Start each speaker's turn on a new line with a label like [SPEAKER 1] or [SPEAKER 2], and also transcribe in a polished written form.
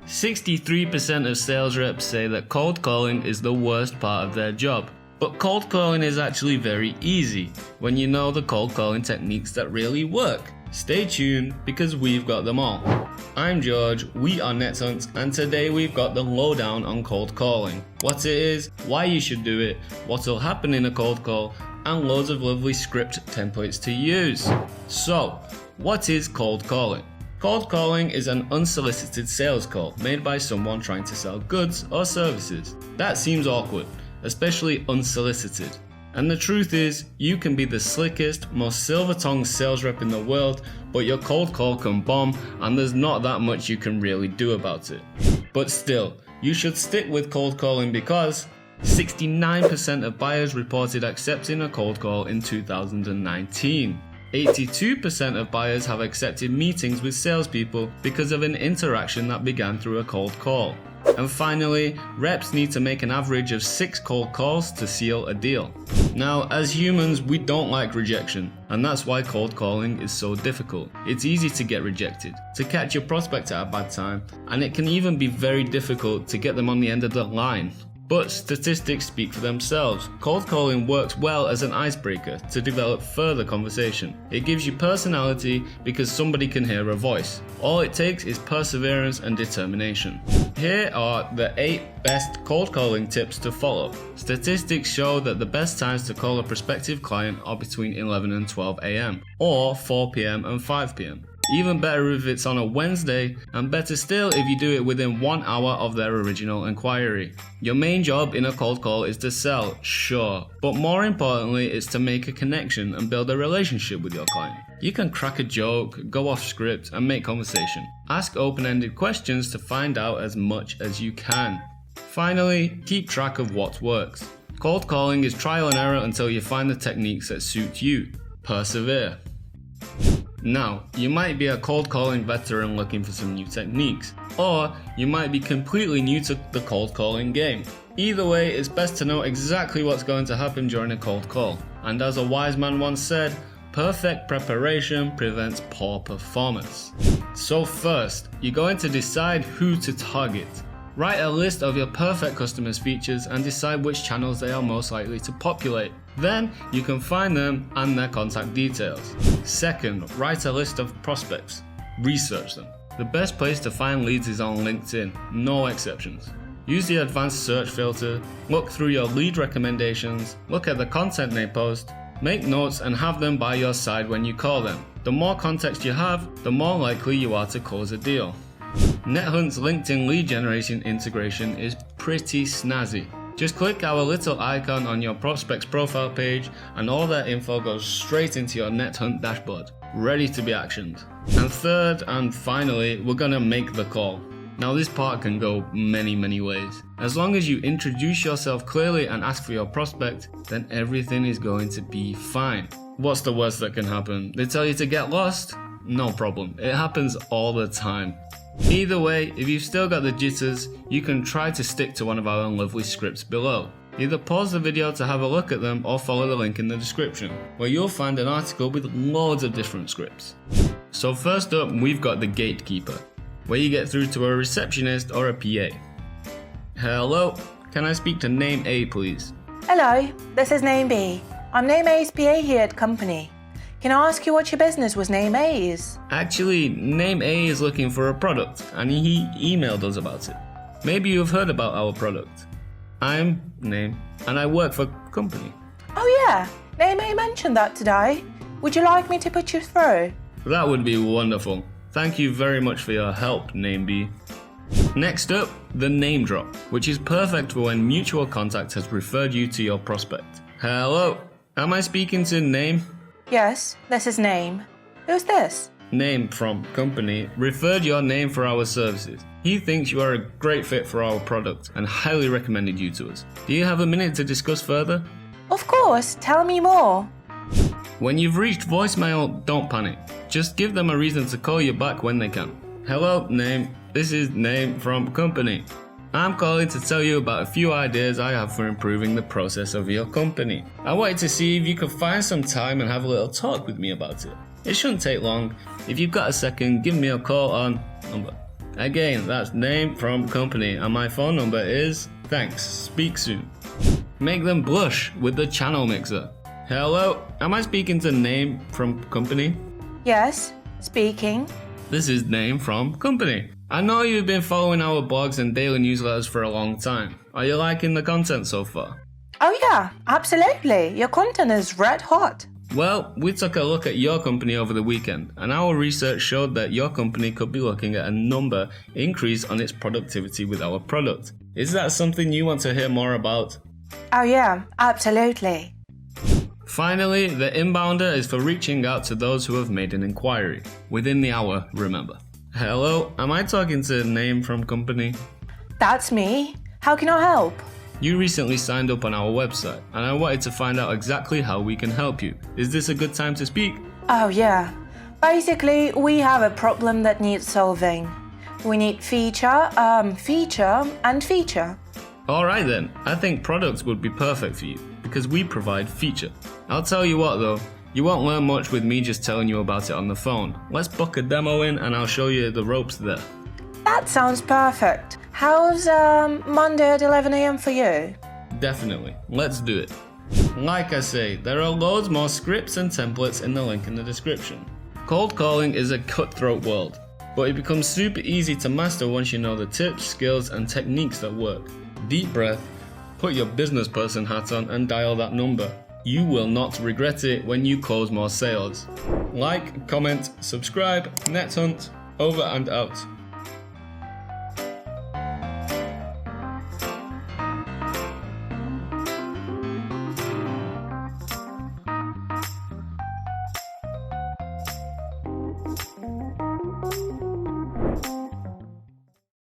[SPEAKER 1] 63% of sales reps say that cold calling is the worst part of their job. But cold calling is actually very easy when you know the cold calling techniques that really work. Stay tuned because we've got them all. I'm George, we are NetHunt, and today we've got the lowdown on cold calling. What it is, why you should do it, what will happen in a cold call, and loads of lovely script templates to use. So, what is cold calling? Cold calling is an unsolicited sales call made by someone trying to sell goods or services. That seems awkward, especially unsolicited. And the truth is, you can be the slickest, most silver-tongued sales rep in the world, but your cold call can bomb and there's not that much you can really do about it. But still, you should stick with cold calling because 69% of buyers reported accepting a cold call in 2019. 82% of buyers have accepted meetings with salespeople because of an interaction that began through a cold call. And finally, reps need to make an average of 6 cold calls to seal a deal. Now, as humans, we don't like rejection, and that's why cold calling is so difficult. It's easy to get rejected, to catch your prospect at a bad time, and it can even be very difficult to get them on the end of the line. But statistics speak for themselves. Cold calling works well as an icebreaker to develop further conversation. It gives you personality because somebody can hear a voice. All it takes is perseverance and determination. Here are the 8 best cold calling tips to follow. Statistics show that the best times to call a prospective client are between 11 and 12 AM, or 4 PM and 5 PM. Even better if it's on a Wednesday, and better still if you do it within 1 hour of their original inquiry. Your main job in a cold call is to sell, sure, but more importantly it's to make a connection and build a relationship with your client. You can crack a joke, go off script and make conversation. Ask open-ended questions to find out as much as you can. Finally, keep track of what works. Cold calling is trial and error until you find the techniques that suit you. Persevere. Now, you might be a cold calling veteran looking for some new techniques, or you might be completely new to the cold calling game. Either way, it's best to know exactly what's going to happen during a cold call. And as a wise man once said, perfect preparation prevents poor performance. So first, you're going to decide who to target. Write a list of your perfect customers' features and decide which channels they are most likely to populate. Then you can find them and their contact details. Second, write a list of prospects. Research them. The best place to find leads is on LinkedIn, no exceptions. Use the advanced search filter, look through your lead recommendations, look at the content they post, make notes and have them by your side when you call them. The more context you have, the more likely you are to close a deal. NetHunt's LinkedIn lead generation integration is pretty snazzy. Just click our little icon on your prospect's profile page and all their info goes straight into your NetHunt dashboard, ready to be actioned. And third and finally, we're gonna make the call. Now this part can go many ways. As long as you introduce yourself clearly and ask for your prospect, then everything is going to be fine. What's the worst that can happen? They tell you to get lost? No problem, it happens all the time. Either way, if you've still got the jitters, you can try to stick to one of our lovely scripts below. Either pause the video to have a look at them or follow the link in the description, where you'll find an article with loads of different scripts. So first up, we've got the gatekeeper, where you get through to a receptionist or a PA. Hello, can I speak to name A please?
[SPEAKER 2] Hello, this is name B. I'm name A's PA here at company. Can I ask you what your business was name A is?
[SPEAKER 1] Actually, name A is looking for a product and he emailed us about it. Maybe you've heard about our product. I'm name and I work for company.
[SPEAKER 2] Oh yeah, name A mentioned that today. Would you like me to put you through?
[SPEAKER 1] That would be wonderful. Thank you very much for your help, name B. Next up, the name drop, which is perfect for when mutual contact has referred you to your prospect. Hello, am I speaking to name?
[SPEAKER 2] Yes, this is name. Who's this?
[SPEAKER 1] Name from company referred your name for our services. He thinks you are a great fit for our product and highly recommended you to us. Do you have a minute to discuss further?
[SPEAKER 2] Of course, tell me more.
[SPEAKER 1] When you've reached voicemail, don't panic. Just give them a reason to call you back when they can. Hello, name. This is name from company. I'm calling to tell you about a few ideas I have for improving the process of your company. I wanted to see if you could find some time and have a little talk with me about it. It shouldn't take long. If you've got a second, give me a call on number. Again, that's name from company, and my phone number is thanks. Speak soon. Make them blush with the channel mixer. Hello, am I speaking to name from company?
[SPEAKER 2] Yes, speaking.
[SPEAKER 1] This is name from company. I know you've been following our blogs and daily newsletters for a long time. Are you liking the content so far?
[SPEAKER 2] Oh yeah, absolutely. Your content is red hot.
[SPEAKER 1] Well, we took a look at your company over the weekend, and our research showed that your company could be looking at a number increase on its productivity with our product. Is that something you want to hear more about?
[SPEAKER 2] Oh yeah, absolutely.
[SPEAKER 1] Finally, the inbounder is for reaching out to those who have made an inquiry. Within the hour, remember. Hello, am I talking to name from company?
[SPEAKER 2] That's me. How can I help?
[SPEAKER 1] You recently signed up on our website, and I wanted to find out exactly how we can help you. Is this a good time to speak?
[SPEAKER 2] Oh yeah. Basically, we have a problem that needs solving. We need feature, and feature.
[SPEAKER 1] Alright then, I think products would be perfect for you, because we provide feature. I'll tell you what though, you won't learn much with me just telling you about it on the phone. Let's book a demo in and I'll show you the ropes there.
[SPEAKER 2] That sounds perfect. How's Monday at 11 AM for you?
[SPEAKER 1] Definitely, let's do it. Like I say, there are loads more scripts and templates in the link in the description. Cold calling is a cutthroat world, but it becomes super easy to master once you know the tips, skills and techniques that work. Deep breath, put your business person hat on and dial that number. You will not regret it when you close more sales. Like, comment, subscribe, NetHunt, over and out.